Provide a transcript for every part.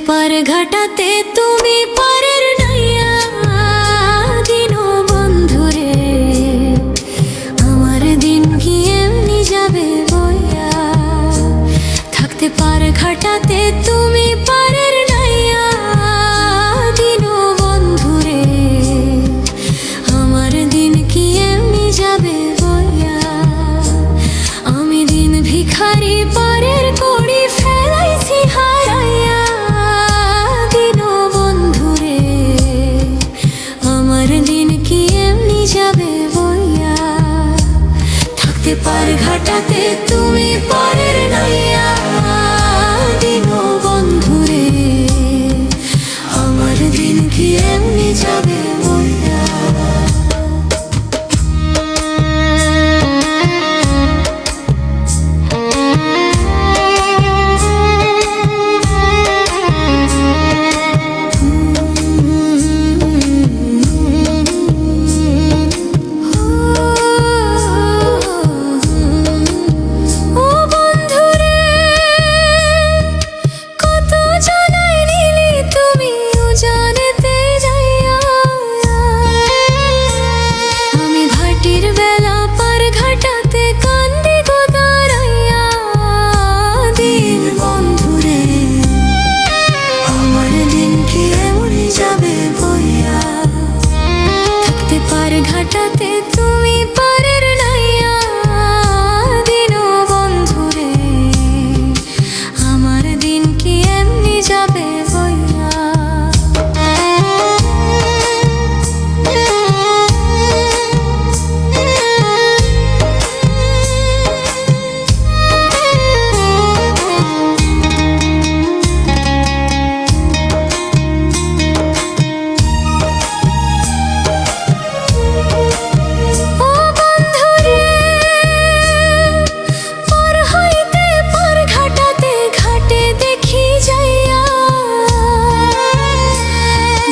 পার ঘাটাতে তুমি পারের নাইয়া দিনো বন্ধুরে, আমার দিন কি এমনি যাবে বইয়া। থাকতে পার ঘাটাতে তুমি পারের নাইয়া দিনো বন্ধুরে, আমার দিন কি এমনি যাবে বইয়া। আমি দিন ভিখারি পারের কড়ি ফেলাইছি হারাইয়া দিনো বন্ধুরে, আমার দিন কি এমনি যাবে বইয়া। থাকতে পার ঘাটাতে তুমি পারের নাইয়া দিনো বন্ধুরে, আমার দিন কি এমনি যাবে বইয়া। ঘাটাতে তুমি পারের নাইয়া দিনো বন্ধুরে, আমার দিন কি এমনি যাবে বইয়া।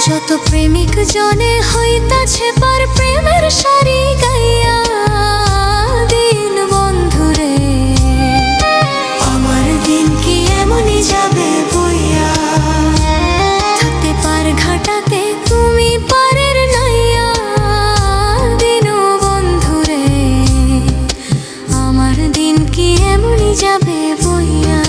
যত প্রেমিক জনে হইতাছে পার প্রেমের সারি গাইয়া দিন বন্ধুরে, আমার দিন কি এমনি যাবে বইয়া। থাকতে পার ঘাটাতে তুমি পারের নাইয়া দিনো বন্ধুরে, আমার দিন কি এমনি যাবে বইয়া।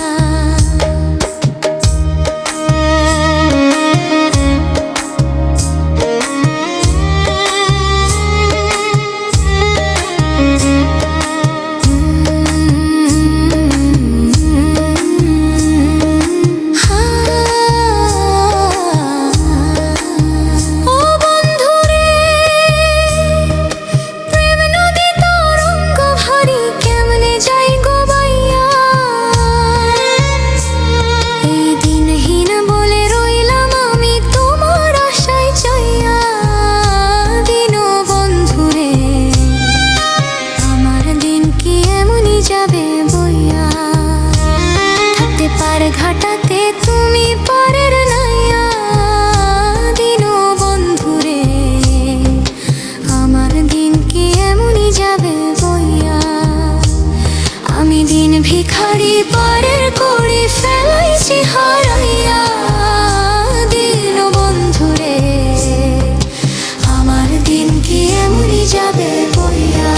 ঘাটাতে তুমি পারের নাইয়া দিনো বন্ধুরে, আমার দিন কি এমনি যাবে বইয়া। আমি দিন ভিখারি পারের কড়ি ফেলাইছি হারাইয়া দিনো বন্ধুরে, আমার দিন কি এমনি যাবে বইয়া।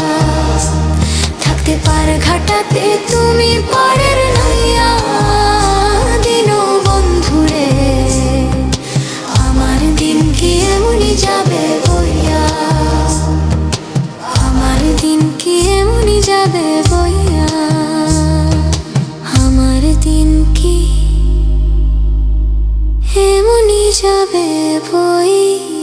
থাকতে পার ঘাটাতে তুমি পারের নাইয়া দিনো বন্ধুরে, আমার দিন কি এমনি যাবে বইয়া। আমার দিন কি এমনি যাবে বইয়া, আমার দিন কি এমনি যাবে বইয়া।